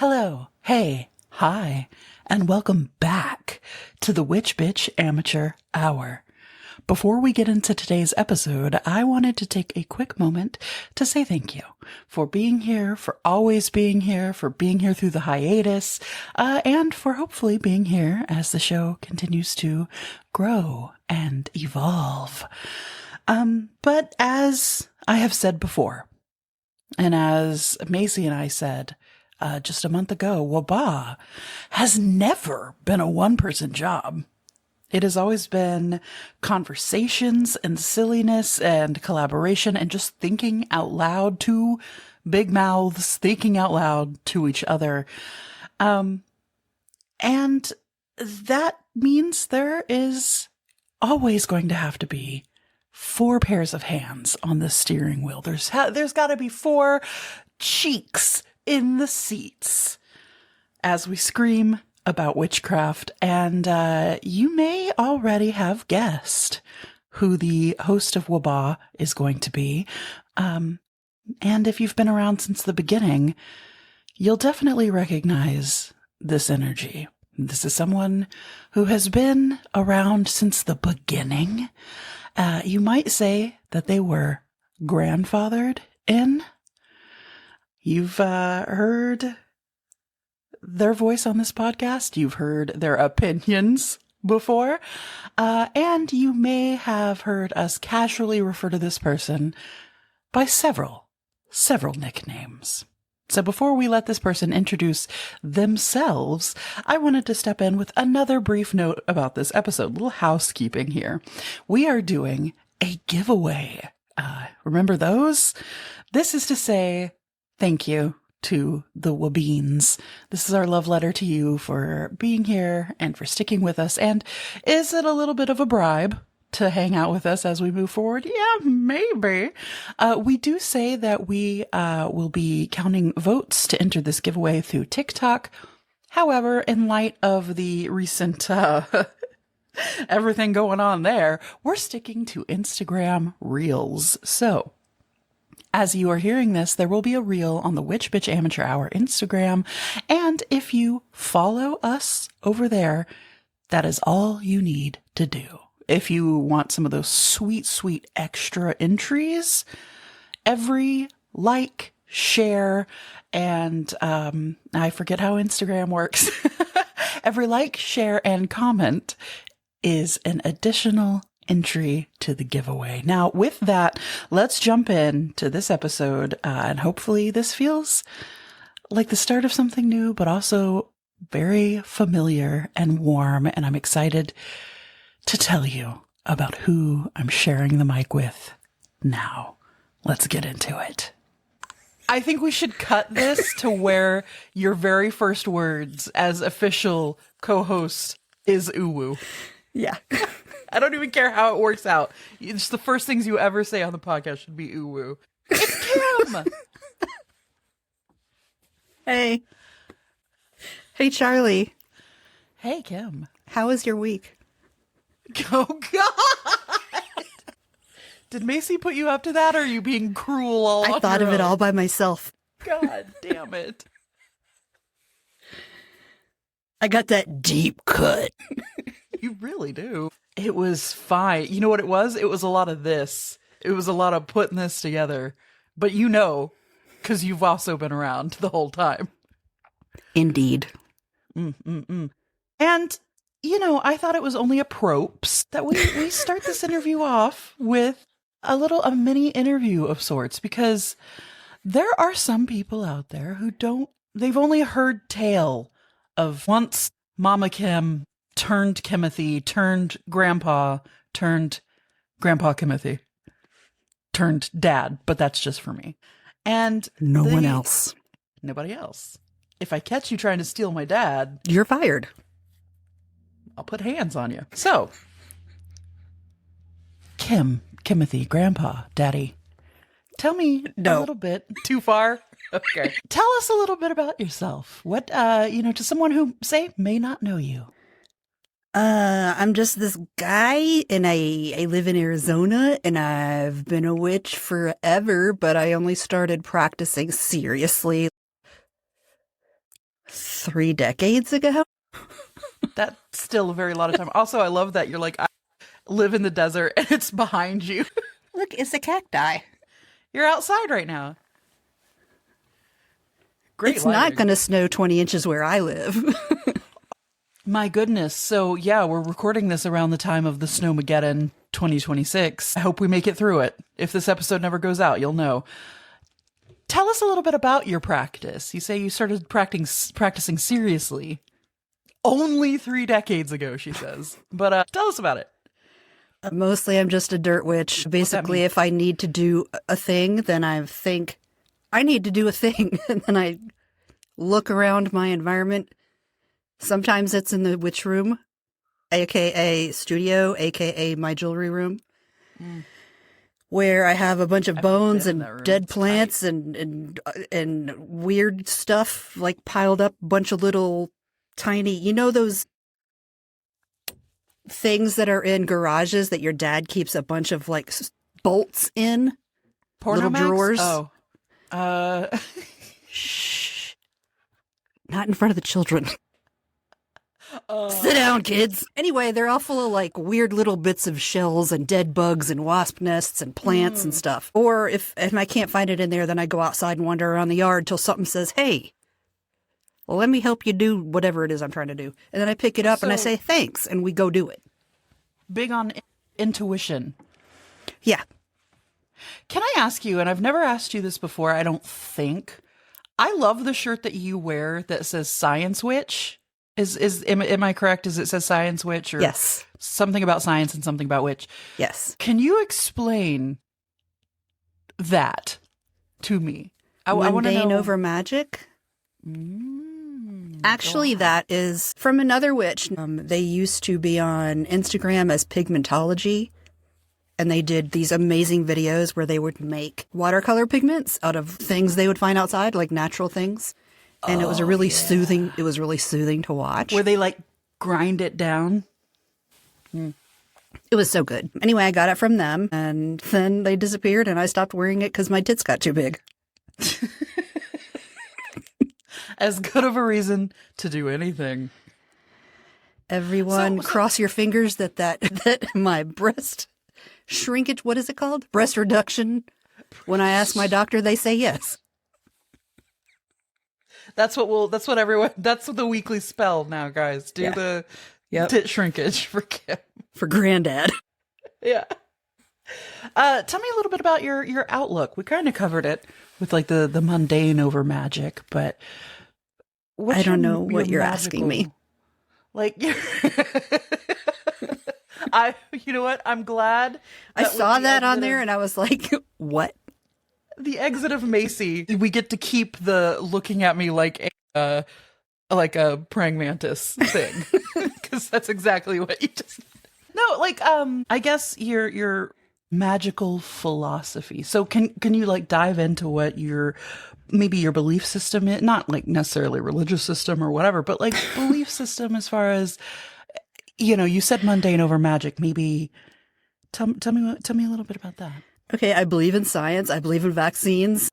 Hello, hey, hi, and welcome back to the Witch Bitch Amateur Hour. Before we get into today's episode, I wanted to take a quick moment to say thank you for being here, for always being here, for being here through the hiatus, and for hopefully being here as the show continues to grow and evolve. But as I have said before, and as Macy and I said just a month ago, WBAH has never been a one-person job. It has always been conversations and silliness and collaboration and just thinking out loud to big mouths, thinking out loud to each other. And that means there is always going to have to be 4 pairs of hands on the steering wheel. There's got to be 4 cheeks in the seats as we scream about witchcraft, and you may already have guessed who the host of WBAH is going to be. And if you've been around since the beginning, you'll definitely recognize this energy. This is someone who has been around since the beginning. You might say that they were grandfathered in. You've heard their voice on this podcast. You've heard their opinions before. And you may have heard us casually refer to this person by several nicknames. So before we let this person introduce themselves, I wanted to step in with another brief note about this episode. A little housekeeping here. We are doing a giveaway. Remember those? This is to say thank you to the Wabeens. This is our love letter to you for being here and for sticking with us. And is it a little bit of a bribe to hang out with us as we move forward? Yeah, maybe. We do say that we will be counting votes to enter this giveaway through TikTok. However, in light of the recent everything going on there, we're sticking to Instagram Reels. So as you are hearing this, there will be a reel on the Witch Bitch Amateur Hour Instagram. And if you follow us over there, that is all you need to do. If you want some of those sweet, sweet extra entries, every like, share, and I forget how Instagram works. Every like, share, and comment is an additional entry to the giveaway. Now, with that, let's jump in to this episode, and hopefully this feels like the start of something new, but also very familiar and warm, and I'm excited to tell you about who I'm sharing the mic with now. Let's get into it. I think we should cut this to where your very first words as official co-host is uwu. Yeah. I don't even care how it works out. It's the first things you ever say on the podcast should be uwu. It's Kim! Hey. Hey, Charlie. Hey, Kim. How was your week? Oh, God! Did Macy put you up to that, or are you being cruel all on I thought your of it own? all by myself. God damn it. I got that deep cut. You really do. It was fine. You know what it was? It was a lot of this. It was a lot of putting this together. But you know, because you've also been around the whole time. Indeed. And, you know, I thought it was only a props that we start this interview off with a mini interview of sorts, because there are some people out there who they've only heard tale of once Mama Kim turned Kimothy, turned Grandpa, turned Grandpa Kimothy, turned Dad, but that's just for me. And no one else. Nobody else. If I catch you trying to steal my dad, you're fired. I'll put hands on you. So, Kimothy, Grandpa, Daddy, tell me a little bit. Too far? Okay. Tell us a little bit about yourself. What, to someone who, say, may not know you. I'm just this guy, and I live in Arizona, and I've been a witch forever, but I only started practicing seriously 3 decades ago. That's still a very lot of time. Also, I love that you're like, I live in the desert and it's behind you. Look, it's a cacti. You're outside right now. Great It's lighting. not going to snow 20 inches where I live. My goodness. So yeah, we're recording this around the time of the Snowmageddon 2026. I hope we make it through it. If this episode never goes out, you'll know. Tell us a little bit about your practice. You say you started practicing seriously only 3 decades ago, she says. But tell us about it. Mostly I'm just a dirt witch. Basically, if I need to do a thing, then I think I need to do a thing. And then I look around my environment. Sometimes it's in the witch room, a.k.a. studio, a.k.a. my jewelry room, where I have a bunch of bones and dead plants and weird stuff like piled up, a bunch of little tiny, you know those things that are in garages that your dad keeps a bunch of like bolts in? Little drawers? Oh. Shh. Not in front of the children. Sit down, kids. Anyway, they're all full of like weird little bits of shells and dead bugs and wasp nests and plants and stuff. Or if I can't find it in there, then I go outside and wander around the yard till something says, hey, well, let me help you do whatever it is I'm trying to do. And then I pick it up and I say, thanks, and we go do it. Big on intuition. Yeah. Can I ask you, and I've never asked you this before, I don't think. I love the shirt that you wear that says Science Witch. Am I correct? Is it says Science Witch? Or yes. Something about science and something about witch? Yes. Can you explain that to me? I want to Mundane know. over magic? Actually, that is from another witch. They used to be on Instagram as Pigmentology, and they did these amazing videos where they would make watercolor pigments out of things they would find outside, like natural things. And it was a really soothing. It was really soothing to watch. Where they like grind it down. It was so good. Anyway, I got it from them, and then they disappeared, and I stopped wearing it because my tits got too big. As good of a reason to do anything. Everyone, cross your fingers that my breast shrinkage. What is it called? Breast reduction. When I ask my doctor, they say yes. That's the weekly spell now, guys. Do the tit shrinkage for Kim. For Granddad. Yeah. Tell me a little bit about your outlook. We kind of covered it with like the mundane over magic, but I don't know what you're asking me. Like, you know what? I'm glad. I saw that on there and I was like, what? The exit of Macy, we get to keep the looking at me like a praying mantis thing. Because that's exactly what you just... No, like, I guess your magical philosophy. So can you like dive into what maybe your belief system is? Not like necessarily religious system or whatever, but like belief system as far as, you said mundane over magic. Maybe tell me a little bit about that. Okay, I believe in science. I believe in vaccines.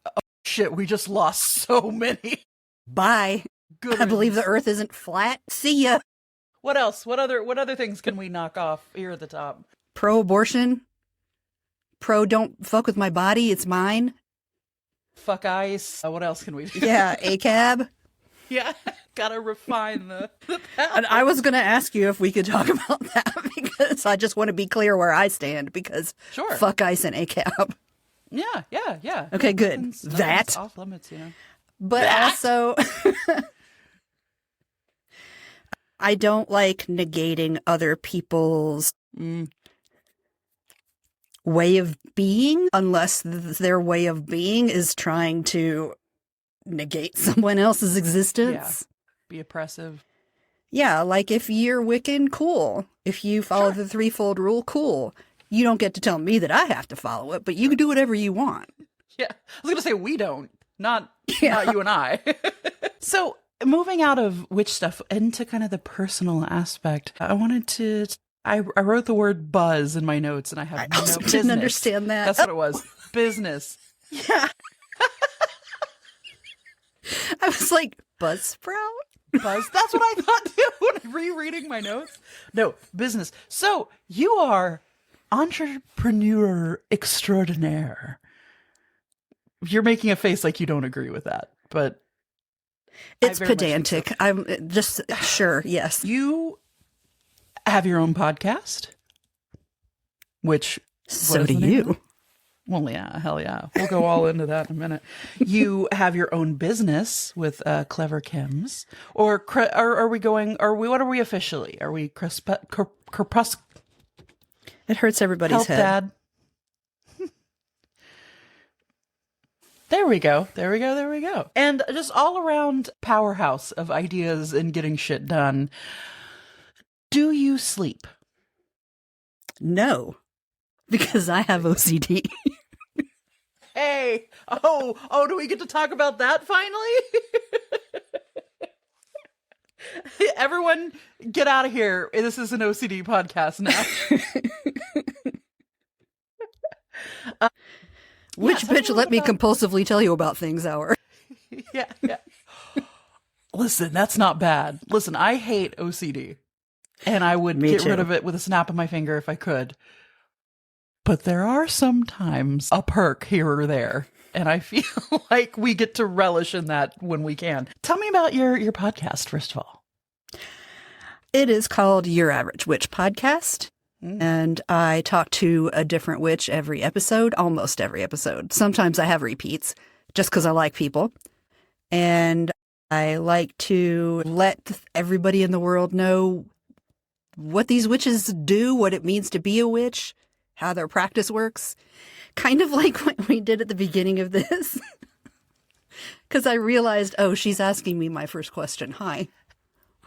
Oh, shit, we just lost so many. Bye. Good I believe the earth isn't flat. See ya. What else? What other things can we knock off here at the top? Pro-abortion. Pro don't fuck with my body. It's mine. Fuck ice. What else can we do? Yeah, ACAB. Yeah, gotta refine the And I was going to ask you if we could talk about that because I just want to be clear where I stand because sure. Fuck ice and ACAB. Yeah. Okay, good. Nothing's off limits, But also, I don't like negating other people's way of being unless their way of being is trying to negate someone else's existence. Yeah. Be oppressive. Yeah, like if you're Wiccan, cool. If you follow the threefold rule, cool. You don't get to tell me that I have to follow it, but you can do whatever you want. Yeah. I was going to say we don't. Not you and I. So moving out of witch stuff into kind of the personal aspect, I wanted to... I wrote the word buzz in my notes and I have I also didn't understand that. That's what it was. Business. Yeah. I was like, Buzzsprout? Buzz. That's what I thought too when rereading my notes. No, business. So you are entrepreneur extraordinaire. You're making a face like you don't agree with that, but It's pedantic. So. I'm just sure. Yes. You have your own podcast, which so do you. Well, yeah, hell yeah. We'll go all into that in a minute. You have your own business with Clever Kims, or are we going? What are we officially? Are we It hurts everybody's Help, head. Dad. There we go. There we go. There we go. And just all around powerhouse of ideas and getting shit done. Do you sleep? No, because I have OCD. Hey, do we get to talk about that finally? Everyone get out of here. This is an OCD podcast now. Which bitch let me compulsively tell you about things, Hour? Yeah. Listen, that's not bad. Listen, I hate OCD. And I would get rid of it with a snap of my finger if I could. But there are sometimes a perk here or there. And I feel like we get to relish in that when we can. Tell me about your podcast, first of all. It is called Your Average Witch Podcast. And I talk to a different witch every episode, almost every episode. Sometimes I have repeats just because I like people. And I like to let everybody in the world know what these witches do, what it means to be a witch, how their practice works. Kind of like what we did at the beginning of this. Because I realized, she's asking me my first question. Hi.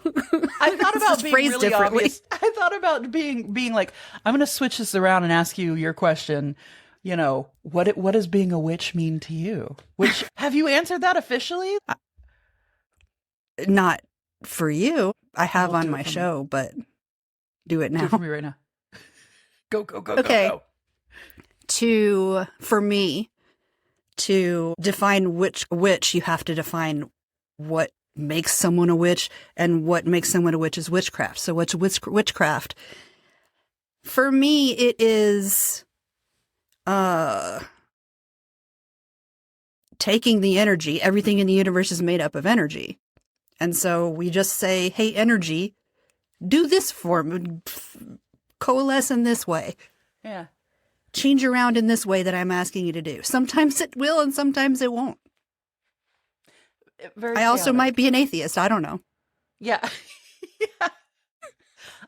I thought about being really obvious. I thought about being like, I'm going to switch this around and ask you your question. You know, what does being a witch mean to you? Which, have you answered that officially? Not for you. I have on my show, but do it now. Do it for me right now. Go, okay. Go. For me, to define which witch, you have to define what makes someone a witch, and what makes someone a witch is witchcraft. So what's witchcraft? For me, it is taking the energy. Everything in the universe is made up of energy. And so we just say, hey, energy, do this for me. Coalesce in this way. Yeah. Change around in this way that I'm asking you to do. Sometimes it will and sometimes it won't. I also might be an atheist. I don't know. Yeah.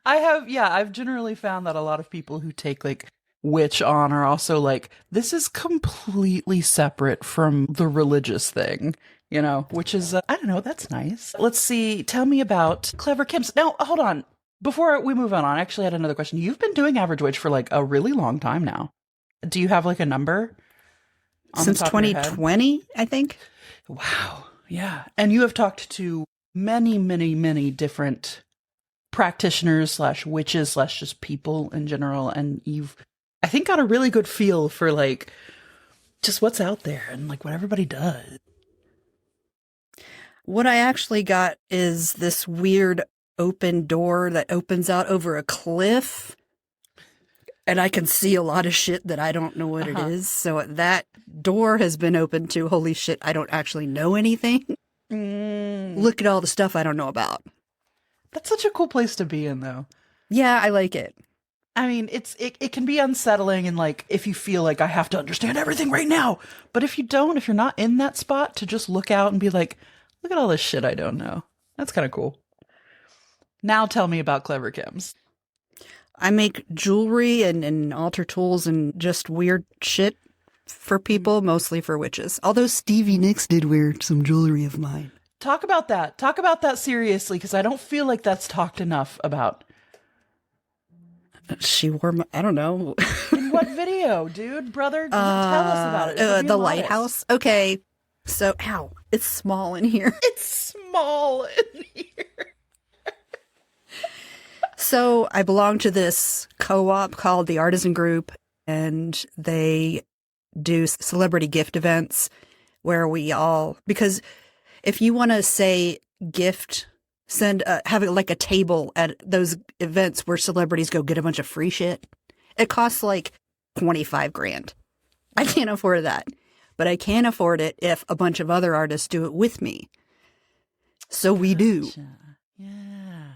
I've generally found that a lot of people who take like witch on are also like, this is completely separate from the religious thing, you know, which is, I don't know, that's nice. Let's see. Tell me about Clever Kims. Now, hold on. Before we move on, I actually had another question. You've been doing Average Witch for like a really long time now. Do you have like a number? Since 2020, I think. Wow. Yeah. And you have talked to many, many, many different practitioners / witches / just people in general. And you've, I think, got a really good feel for like just what's out there and like what everybody does. What I actually got is this weird open door that opens out over a cliff. And I can see a lot of shit that I don't know what it is. So that door has been opened to, holy shit, I don't actually know anything. Look at all the stuff I don't know about. That's such a cool place to be in, though. Yeah, I like it. I mean, it can be unsettling and like if you feel like I have to understand everything right now. But if you don't, if you're not in that spot, to just look out and be like, look at all this shit I don't know. That's kind of cool. Now tell me about Clever Kims. I make jewelry and altar tools and just weird shit for people, mostly for witches. Although Stevie Nicks did wear some jewelry of mine. Talk about that. Talk about that seriously, because I don't feel like that's talked enough about. She wore I don't know. In what video, dude? Brother, tell us about it. The lighthouse. Okay. So, ow. It's small in here. It's small in here. So I belong to this co-op called the Artisan Group, and they do celebrity gift events where we all, because If you want to say gift, have it like a table at those events where celebrities go get a bunch of free shit. It costs like 25 grand. I can't afford that, but I can afford it if a bunch of other artists do it with me. So we do. Yeah.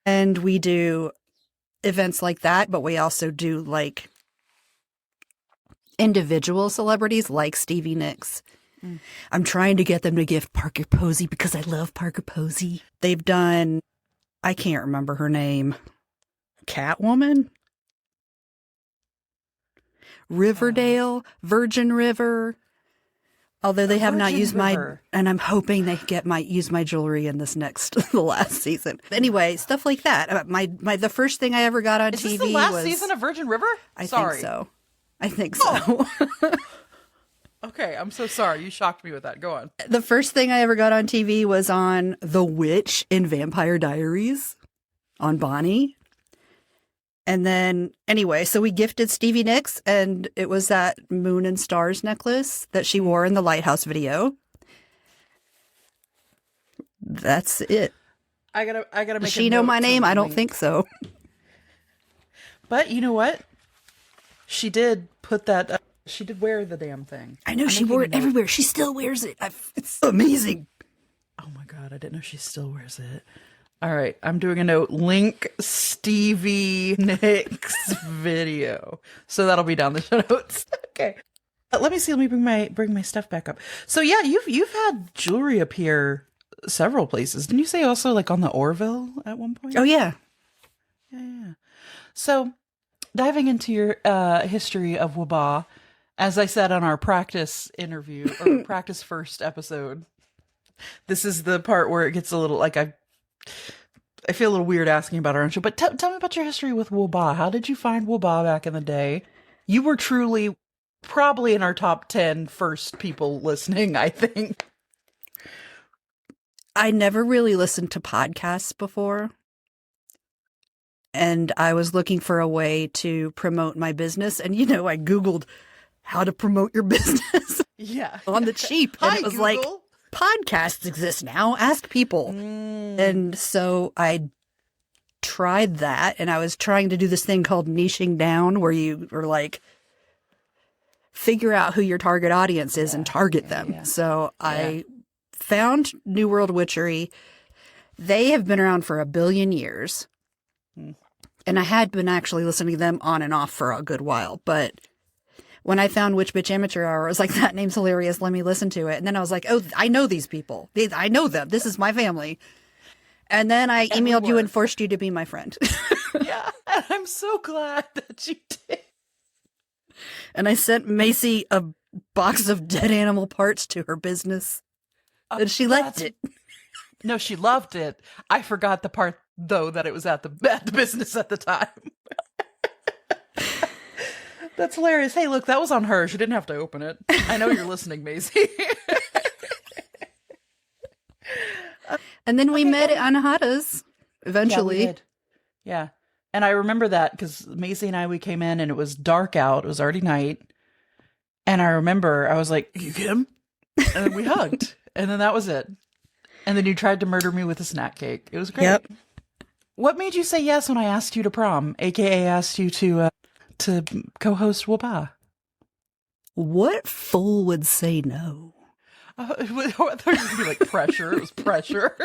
And we do events like that, but we also do like individual celebrities like Stevie Nicks. I'm trying to get them to gift Parker Posey because I love Parker Posey. They've done, I can't remember her name, Catwoman? Riverdale, Virgin River. Although they have not used my, and I'm hoping they might use my jewelry in this the last season. Anyway, stuff like that. The first thing I ever got on TV was... Is this the last season of Virgin River? I think so. Oh. Okay, I'm so sorry. You shocked me with that. Go on. The first thing I ever got on TV was on The Witch in Vampire Diaries on Bonnie. And then, anyway, so we gifted Stevie Nicks, and it was that Moon and Stars necklace that she wore in the Lighthouse video. That's it. I gotta make. Does she know my name? I don't think so. But you know what? She did put that. She did wear the damn thing. I know she wore it everywhere. She still wears it. It's amazing. Oh my God, I didn't know she still wears it. All right, I'm doing a note. Link Stevie Nicks video. So that'll be down the show notes. Okay. Let me see. Let me bring my stuff back up. So yeah, you've had jewelry appear several places. Didn't you say also like on the Orville at one point? Oh yeah. Yeah. So diving into your history of WBAH, as I said on our practice interview or practice first episode, this is the part where it gets a little like I feel a little weird asking about our own show, but tell me about your history with WBAH. How did you find WBAH back in the day? You were truly probably in our top 10 first people listening, I think. I never really listened to podcasts before. And I was looking for a way to promote my business. And, I Googled how to promote your business on the cheap. And Hi, it was Google. like, podcasts exist now. Ask people. And so I tried that. And I was trying to do this thing called niching down, where you were like, figure out who your target audience is and target them. Yeah. So I found New World Witchery. They have been around for 1 billion years. And I had been actually listening to them on and off for a good while. But when I found Witch Bitch Amateur Hour, I was like, that name's hilarious. Let me listen to it. And then I was like, oh, I know these people. I know them. This is my family. And then I emailed you and forced you to be my friend. Yeah. And I'm so glad that you did. And I sent Macy a box of dead animal parts to her business. And she liked it. No, she loved it. I forgot the part, though, that it was at the business at the time. That's hilarious. Hey, look, that was on her. She didn't have to open it. I know you're listening, Maisie. And then we met at Anahata's eventually. Yeah, we did. Yeah. And I remember that because Maisie and we came in and it was dark out. It was already night. And I remember I was like, you Kim? And then we hugged. And then that was it. And then you tried to murder me with a snack cake. It was great. Yep. What made you say yes when I asked you to prom, aka asked you to co-host WBAH? What fool would say no? I thought you were going to be like pressure. It was pressure.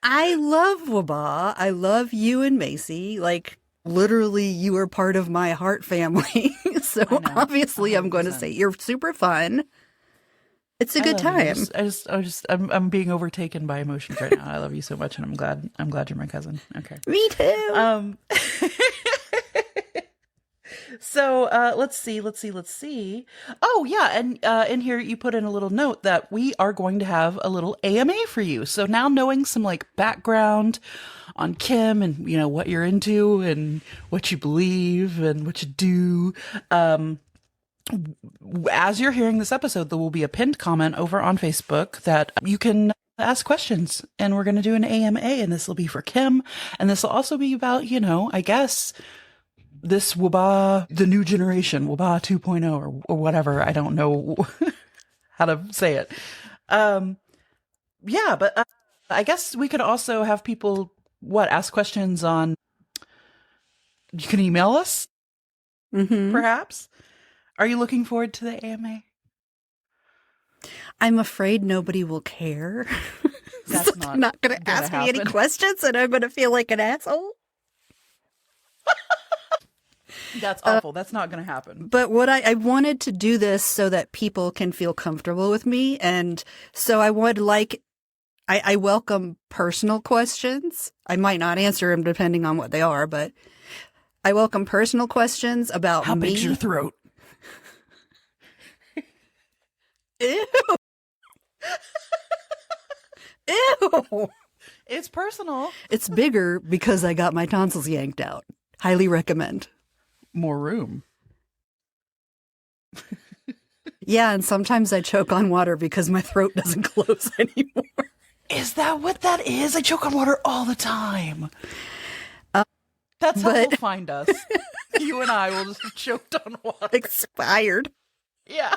I love WBAH. I love you and Macy. Like, literally, you are part of my heart family. So obviously, I'm going to say you're super fun. It's a good time. I'm being overtaken by emotions right now. I love you so much, and I'm glad you're my cousin. Okay. Me too. So let's see. Oh yeah, and in here you put in a little note that we are going to have a little AMA for you. So now knowing some like background on Kim and what you're into and what you believe and what you do. As you're hearing this episode, there will be a pinned comment over on Facebook that you can ask questions, and we're going to do an AMA, and this will be for Kim, and this will also be about, I guess, this WBAH, the new generation, WBAH 2.0 or whatever. I don't know how to say it. Yeah, but I guess we could also have people, ask questions on, you can email us, perhaps? Are you looking forward to the AMA? I'm afraid nobody will care. That's So they're not going to gonna ask me any happen. questions and I'm going to feel like an asshole. That's awful. That's not going to happen. But what I wanted to do this so that people can feel comfortable with me. And so I would I welcome personal questions. I might not answer them depending on what they are, but I welcome personal questions about How me. big's your throat? Ew. Ew. It's personal. It's bigger because I got my tonsils yanked out. Highly recommend. More room. Yeah, and sometimes I choke on water because my throat doesn't close anymore. Is that what that is? I choke on water all the time. That's how but- they'll find us. You and I will just have choked on water. Expired. Yeah.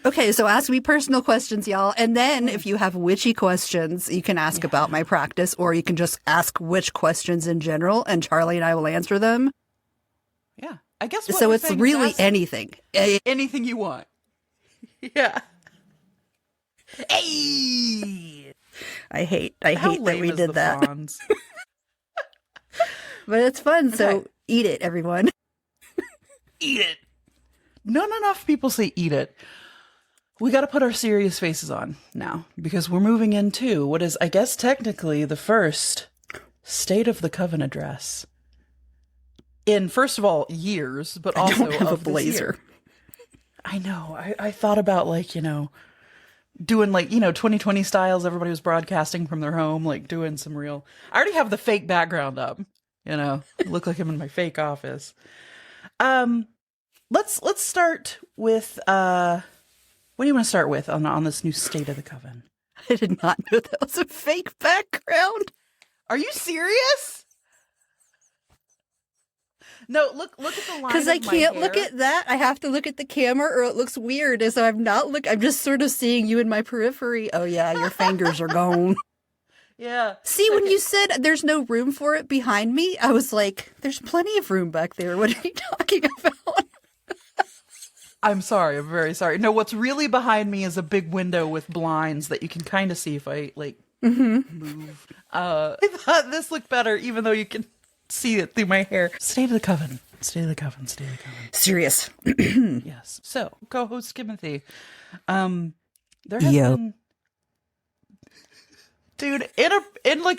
Okay, so ask me personal questions, y'all. And then if you have witchy questions, you can ask about my practice, or you can just ask witch questions in general, and Charlye and I will answer them. Yeah. I guess what So we're it's saying is really ask anything. anything you want. Yeah. Hey! I hate How that lame we is did the that. Fonz? But it's fun, so Okay. eat it, everyone. Eat it. Not enough people say eat it. We got to put our serious faces on now because we're moving into what is, I guess, technically the first State of the Coven Address. In, first of all, years, but also I don't have a of this blazer. year. I know. I thought about, doing 2020 styles. Everybody was broadcasting from their home, doing some real. I already have the fake background up. Look like I'm in my fake office. Let's start with what do you want to start with on this new State of the Coven? I did not know that was a fake background. Are you serious? No, look at the line. Because I can't look at that. I have to look at the camera or it looks weird. And so I'm just sort of seeing you in my periphery. Oh yeah, your fingers are gone. Yeah. See, when you said there's no room for it behind me, I was like, there's plenty of room back there. What are you talking about? I'm sorry. I'm very sorry. No, what's really behind me is a big window with blinds that you can kind of see if I move. I thought this looked better, even though you can see it through my hair. State of the Coven. State of the Coven. State of the Coven. Serious. Yes. So, co-host Timothy, there has been, dude, in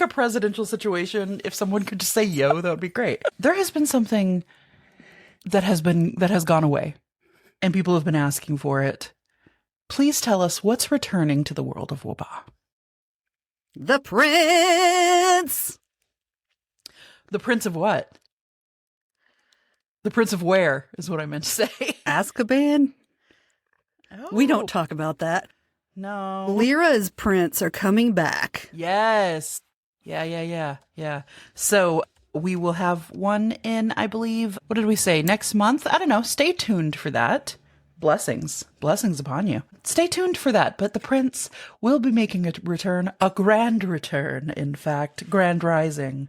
a presidential situation, if someone could just say "yo," that would be great. There has been something that has gone away, and people have been asking for it. Please tell us what's returning to the world of WBAH. The Prince. The Prince of what? The Prince of where is what I meant to say. Azkaban. We Oh. don't talk about that. No. Lyra's prince are coming back. Yes. Yeah. So we will have one in, I believe, what did we say, next month? I don't know. Stay tuned for that. Blessings upon you. Stay tuned for that. But the prince will be making a return, a grand return, in fact, grand rising.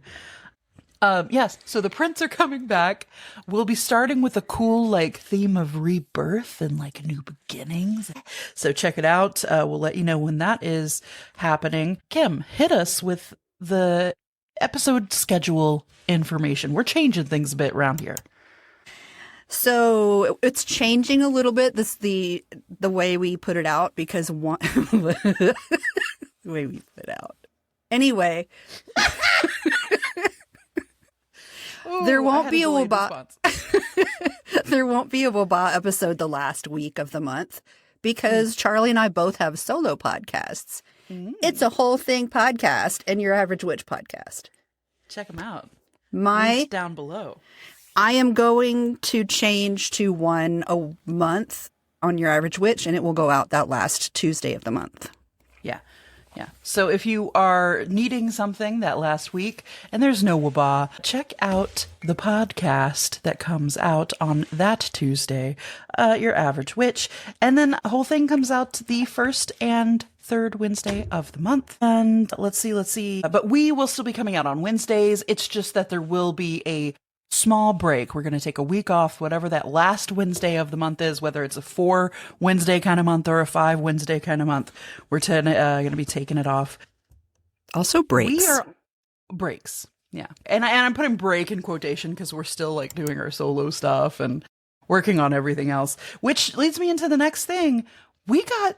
Yes, so the prince are coming back. We'll be starting with a cool, theme of rebirth and, new beginnings. So check it out. We'll let you know when that is happening. Kim, hit us with the episode schedule information. We're changing things a bit around here. So it's changing a little bit. This the way we put it out because one the way we put it out. Anyway. There won't be a WBAH. There won't be a WBAH episode the last week of the month because Charlye and I both have solo podcasts. It's a whole thing podcast and Your Average Witch podcast. Check them out. My Links down below. I am going to change to one a month on Your Average Witch, and it will go out that last Tuesday of the month. Yeah. So if you are needing something that last week and there's no WBAH, check out the podcast that comes out on that Tuesday, Your Average Witch. And then the whole thing comes out the first and third Wednesday of the month. And let's see. But we will still be coming out on Wednesdays. It's just that there will be a small break. We're going to take a week off, whatever that last Wednesday of the month is, whether it's a 4 Wednesday kind of month or a 5 Wednesday kind of month. We're going to be taking it off. Also breaks. Breaks. Yeah. And I'm putting break in quotation because we're still like doing our solo stuff and working on everything else, which leads me into the next thing. We got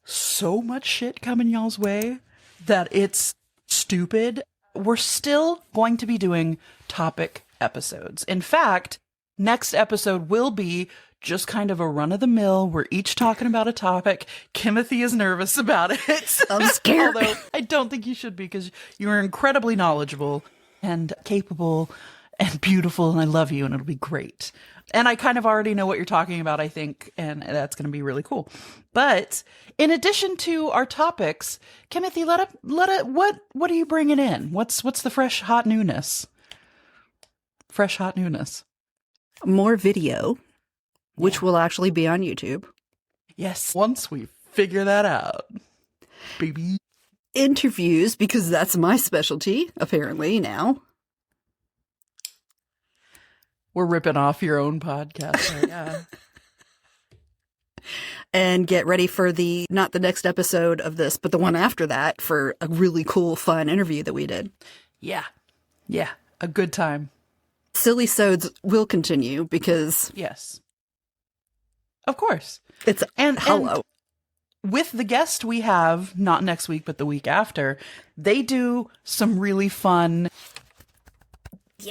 so much shit coming y'all's way that it's stupid. We're still going to be doing topic episodes. In fact, next episode will be just kind of a run of the mill. We're each talking about a topic. Kimothy is nervous about it. I'm scared. Although I don't think you should be, because you are incredibly knowledgeable and capable and beautiful, and I love you, and it'll be great. And I kind of already know what you're talking about, I think, and that's going to be really cool. But in addition to our topics, Timothy, what are you bringing in? What's the fresh hot newness? Fresh hot newness. More video, which will actually be on YouTube. Yes, once we figure that out, baby. Interviews, because that's my specialty, apparently, now. We're ripping off your own podcast right now. And get ready for not the next episode of this, but the one after that, for a really cool, fun interview that we did. Yeah. A good time. Silly Sods will continue because... Yes. Of course. It's hello. And with the guest we have, not next week, but the week after, they do some really fun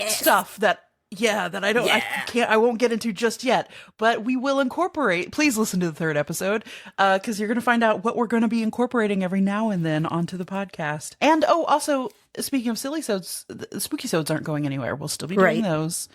stuff that I won't get into just yet, but we will incorporate. Please listen to the third episode, because you're going to find out what we're going to be incorporating every now and then onto the podcast. And also, speaking of silly sods, the spooky sods aren't going anywhere. We'll still be doing those.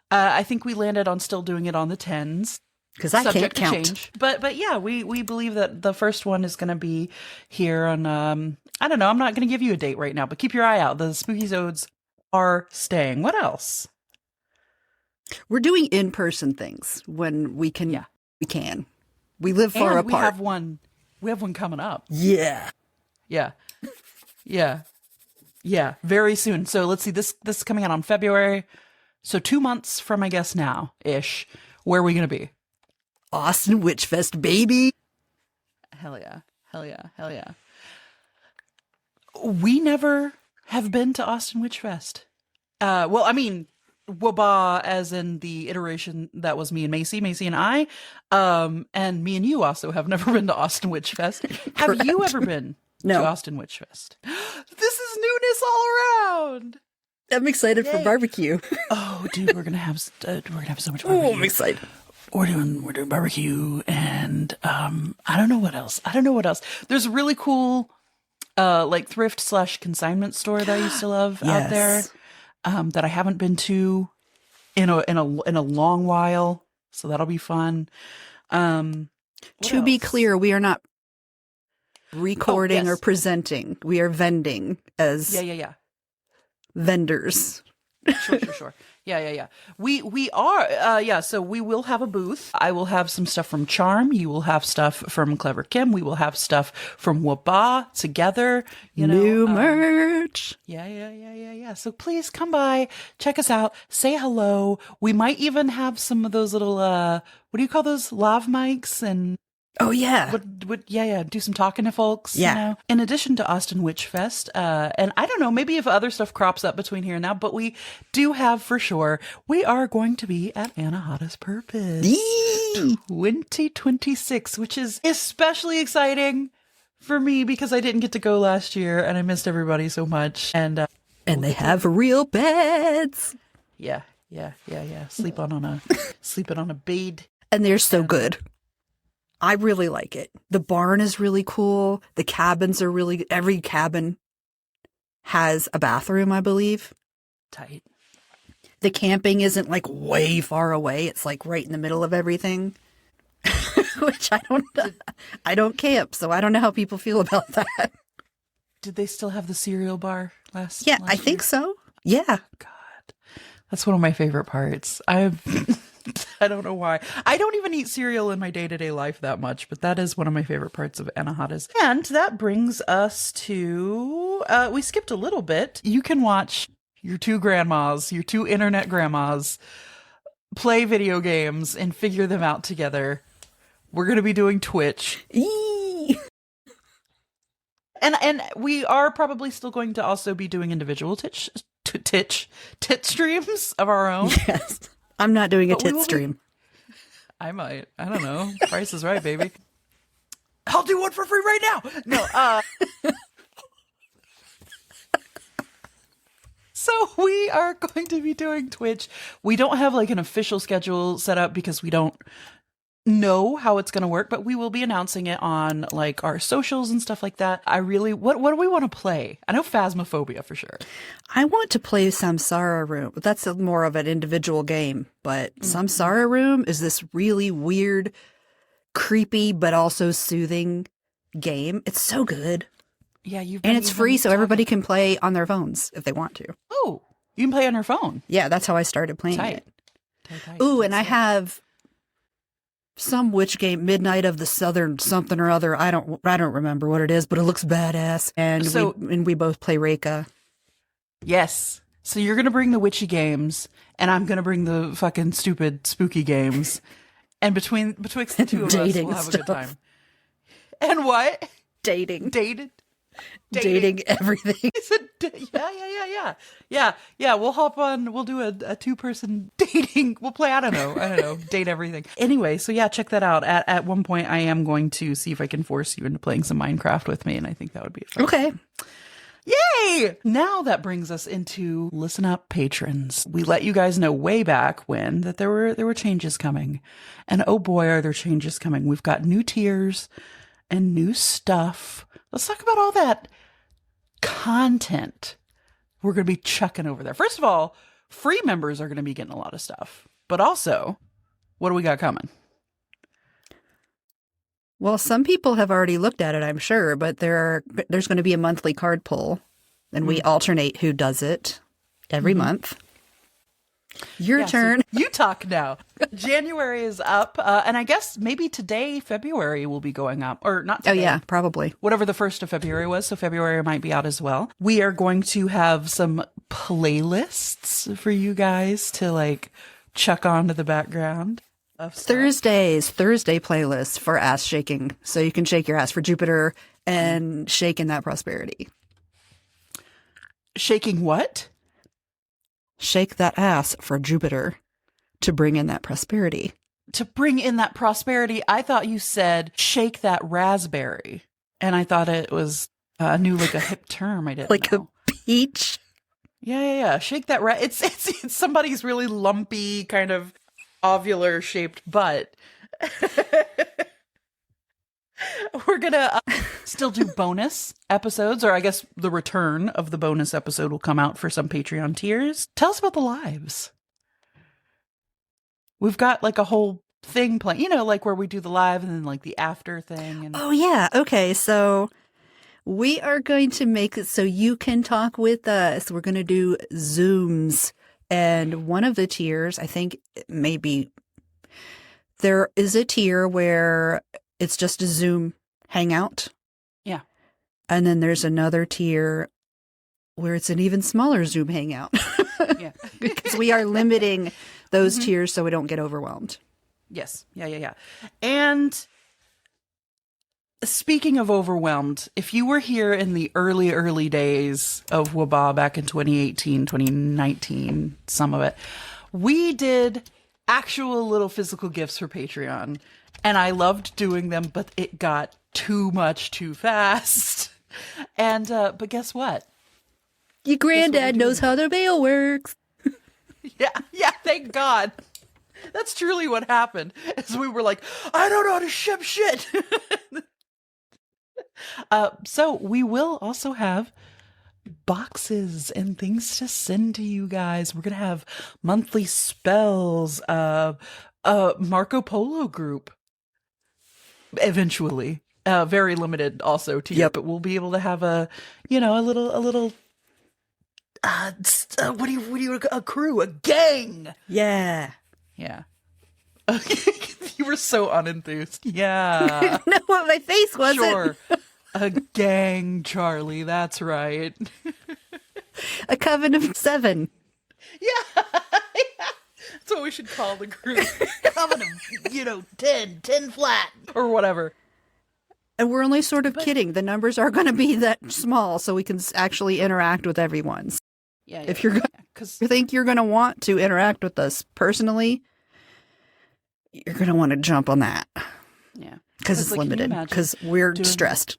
I think we landed on still doing it on the 10s. Because I can't count. Change. But yeah, we believe that the first one is going to be here on, I don't know, I'm not going to give you a date right now, but keep your eye out. The spooky sods are staying. What else? We're doing in-person things when we can. Yeah. We can. We live far apart. We have one coming up. Yeah. Very soon. So let's see. This is coming out on February. So 2 months from, I guess, now-ish. Where are we going to be? Austin Witch Fest, baby. Hell yeah. We never have been to Austin Witch Fest. Well, I mean, WBAH, as in the iteration that was me and Macy and I, and me and you also have never been to Austin Witch Fest. Have you ever been to Austin Witch Fest? This is newness all around. I'm excited for barbecue. Oh, dude, we're gonna have so much barbecue. Oh, I'm excited. We're doing barbecue, and I don't know what else. There's a really cool like thrift/consignment store that I used to love out there. That I haven't been to in a long while, so that'll be fun. To be clear, we are not recording or presenting. We are vending as vendors. Sure. Yeah. We are, so we will have a booth. I will have some stuff from Charm. You will have stuff from Clever Kim. We will have stuff from WBAH together. New merch. Yeah. So please come by, check us out, say hello. We might even have some of those little, what do you call those? Lav mics and... Oh, yeah. Do some talking to folks. Yeah. In addition to Austin Witch Fest, and I don't know, maybe if other stuff crops up between here and now, but we do have for sure, we are going to be at Anahata's Purpose 2026, which is especially exciting for me because I didn't get to go last year and I missed everybody so much. And they have real beds. Yeah. Sleeping on a bed. And they're so good. I really like it. The barn is really cool. The cabins are every cabin has a bathroom, I believe. Tight. The camping isn't like way far away. It's like right in the middle of everything. which I don't camp, so I don't know how people feel about that. Did they still have the cereal bar last? Yeah, last I think year? so. Yeah. God, that's one of my favorite parts. I don't know why. I don't even eat cereal in my day-to-day life that much, but that is one of my favorite parts of Anahatas. And that brings us to, we skipped a little bit. You can watch your two grandmas, your two internet grandmas, play video games and figure them out together. We're going to be doing Twitch. Eee. And we are probably still going to also be doing individual tit streams of our own. Yes. I'm not doing a But we tit will stream. I might. I don't know. Price is right, baby. I'll do one for free right now. No. So we are going to be doing Twitch. We don't have like an official schedule set up because we don't know how it's going to work, but we will be announcing it on like our socials and stuff like that. I really, what do we want to play? I know Phasmophobia for sure. I want to play Samsara Room. That's more of an individual game, but Samsara Room is this really weird, creepy, but also soothing game. It's so good. Yeah, and it's free, so everybody can play on their phones if they want to. Oh, you can play on your phone. Yeah, that's how I started playing it. Tight. Ooh, and I have some witch game, Midnight of the Southern something or other. I don't remember what it is, but it looks badass. And we both play Reika. Yes. So you're gonna bring the witchy games, and I'm gonna bring the fucking stupid spooky games. And betwixt the two of us, we'll have a good time. And what? Dating everything. Yeah. We'll hop on. We'll do a 2-person dating. We'll play. I don't know. Date everything. Anyway, so yeah, check that out. At one point, I am going to see if I can force you into playing some Minecraft with me, and I think that would be fun. Okay. Yay! Now that brings us into Listen Up patrons. We let you guys know way back when that there were changes coming, and oh boy, are there changes coming! We've got new tiers and new stuff. Let's talk about all that content we're going to be chucking over there. First of all, free members are going to be getting a lot of stuff. But also, what do we got coming? Well, some people have already looked at it, I'm sure, but there's going to be a monthly card pull, and we alternate who does it every month. Your turn. So you talk now. January is up, and I guess maybe today, February will be going up. Or not today. Oh, yeah, probably. Whatever the 1st of February was, so February might be out as well. We are going to have some playlists for you guys to, like, chuck onto the background of stuff. Thursday playlist for ass shaking. So you can shake your ass for Jupiter and shake in that prosperity. Shaking what? Shake that ass for Jupiter to bring in that prosperity. To bring in that prosperity, I thought you said shake that raspberry. And I thought it was a hip term. I didn't like know. A peach? Yeah. Shake that it's somebody's really lumpy, kind of ovular shaped butt. We're going to still do bonus episodes, or I guess the return of the bonus episode will come out for some Patreon tiers. Tell us about the lives. We've got like a whole thing playing, like where we do the live and then like the after thing. And... Oh, yeah. Okay. So we are going to make it so you can talk with us. We're going to do Zooms. And one of the tiers, I think maybe there is a tier where it's just a Zoom hangout. Yeah. And then there's another tier where it's an even smaller Zoom hangout. Yeah. Because we are limiting those tiers so we don't get overwhelmed. Yes. Yeah. And speaking of overwhelmed, if you were here in the early days of WBAH back in 2018, 2019, some of it, we did actual little physical gifts for Patreon. And I loved doing them, but it got too much too fast. And, but guess what? Your granddad knows how the mail works. Yeah, thank God. That's truly what happened. Is we were like, I don't know how to ship shit. So we will also have boxes and things to send to you guys. We're going to have monthly spells, Marco Polo group. eventually. Very limited also to you, Yep. but we'll be able to have a little a crew, a gang. Yeah. Yeah. You were so unenthused. Yeah. No, what my face wasn't. Sure. A gang, Charlie. That's right. A coven of 7. Yeah. That's what we should call the group. Coven of, 10 flat or whatever. And we're only sort of kidding. The numbers are going to be that small so we can actually interact with everyone. Yeah. If you're because you think you're going to want to interact with us personally, you're going to want to jump on that. Yeah. Because it's limited. Because we're stressed.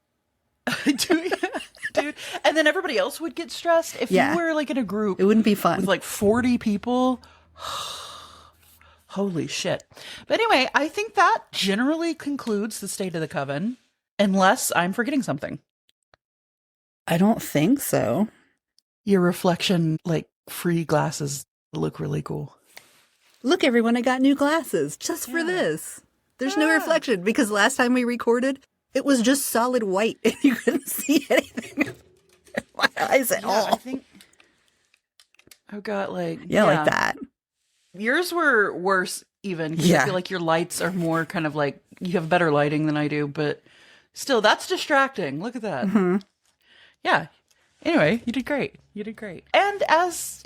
Dude. And then everybody else would get stressed. If you were like in a group. It wouldn't be fun. With like 40 people. Holy shit. But anyway, I think that generally concludes the State of the Coven. Unless I'm forgetting something. I don't think so. Your reflection, like free glasses, look really cool. Look, everyone, I got new glasses just for this. There's no reflection because last time we recorded, it was just solid white and you couldn't see anything in my eyes at all. I think I've got like... like that. Yours were worse even. I feel like your lights are more kind of like... You have better lighting than I do, but still, that's distracting. Look at that. Mm-hmm. Yeah. Anyway, you did great. You did great. And as,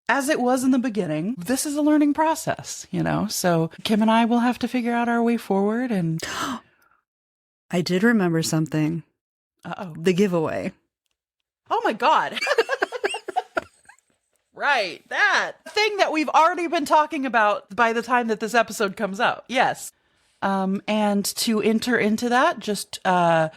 as it was in the beginning, this is a learning process, So Kim and I will have to figure out our way forward and... I did remember something. Uh-oh. The giveaway. Oh my God. Right. That thing that we've already been talking about by the time that this episode comes out. Yes. And to enter into that, just go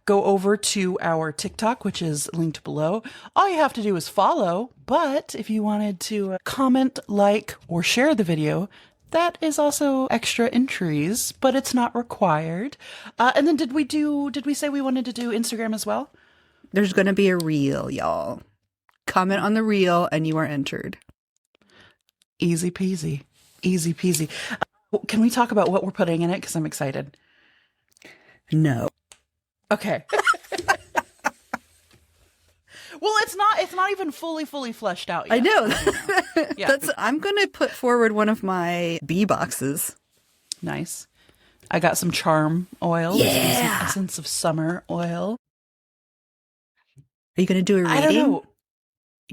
over to our TikTok, which is linked below. All you have to do is follow. But if you wanted to comment, like, or share the video, that is also extra entries, but it's not required. And then did we say we wanted to do Instagram as well? There's going to be a reel, y'all. Comment on the reel and you are entered. Easy peasy. Easy peasy. Can we talk about what we're putting in it? Because I'm excited. No. Okay. Well, it's not even fully fleshed out yet. I know. Yeah. I'm going to put forward one of my bee boxes. Nice. I got some charm oil. Yeah. Some essence of summer oil. Are you going to do a reading? I don't know.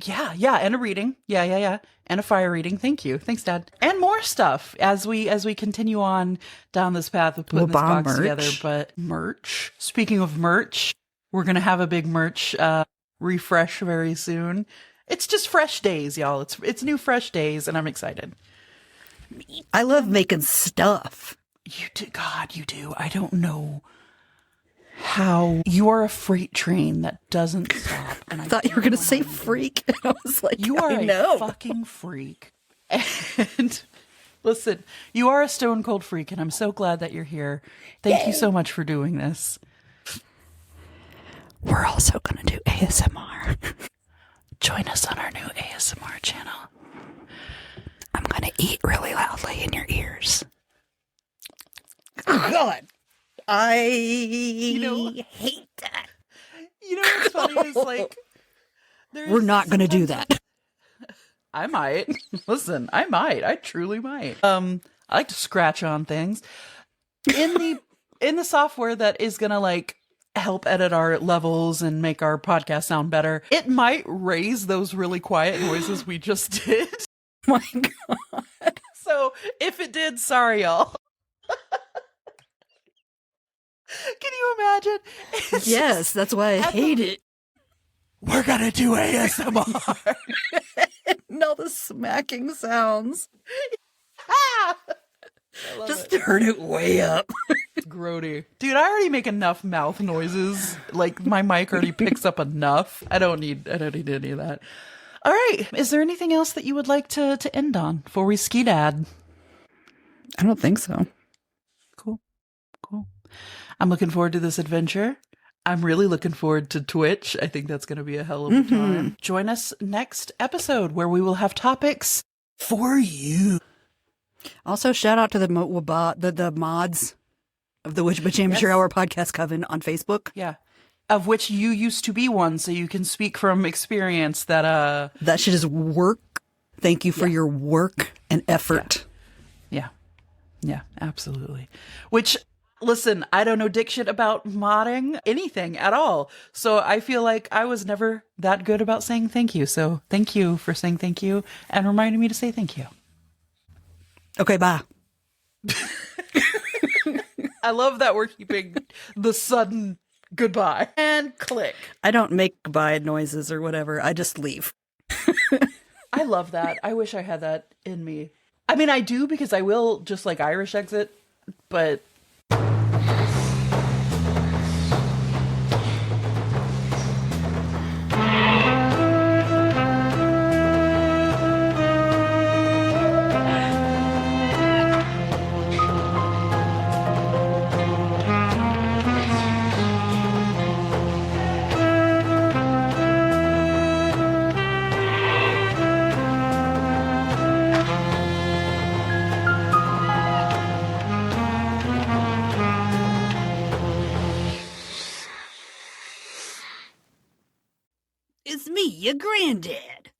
Yeah, and a reading. Yeah. And a fire reading. Thank you. Thanks, Dad. And more stuff as we continue on down this path of putting this box together. But merch. Speaking of merch, we're going to have a big merch refresh very soon. It's just fresh days, y'all. It's new fresh days, and I'm excited. I love making stuff. You do. God, you do. I don't know how you are a freight train that doesn't stop. And I thought you were going to say freak. And I was like, you are a fucking freak. And listen, you are a stone cold freak, and I'm so glad that you're here. Thank you so much for doing this. We're also going to do ASMR. Join us on our new ASMR channel. I'm going to eat really loudly in your ears. Oh, God. I hate that. You know what's funny is like... We're not going to do that. I might. Listen, I might. I truly might. I like to scratch on things. In the software that is going to like help edit our levels and make our podcast sound better, it might raise those really quiet noises we just did. My God. So if it did, sorry, y'all. Can you imagine? Yes, that's why I hate it. We're going to do ASMR. And all the smacking sounds. Just turn it way up. Grody. Dude, I already make enough mouth noises. Like, my mic already picks up enough. I don't need any of that. All right. Is there anything else that you would like to end on before we skeedad? I don't think so. Cool. I'm looking forward to this adventure. I'm really looking forward to Twitch. I think that's going to be a hell of a time. Join us next episode where we will have topics for you. Also, shout out to the mods. Of the Witch Bitch Amateur Hour Podcast Coven on Facebook. Yeah. Of which you used to be one, so you can speak from experience that That shit is work. Thank you for your work and effort. Yeah. Yeah, absolutely. Which, listen, I don't know dick shit about modding anything at all. So I feel like I was never that good about saying thank you. So thank you for saying thank you and reminding me to say thank you. Okay, bye. I love that we're keeping the sudden goodbye and click. I don't make goodbye noises or whatever. I just leave. I love that. I wish I had that in me. I mean, I do because I will just like Irish exit, but It's me, your granddad.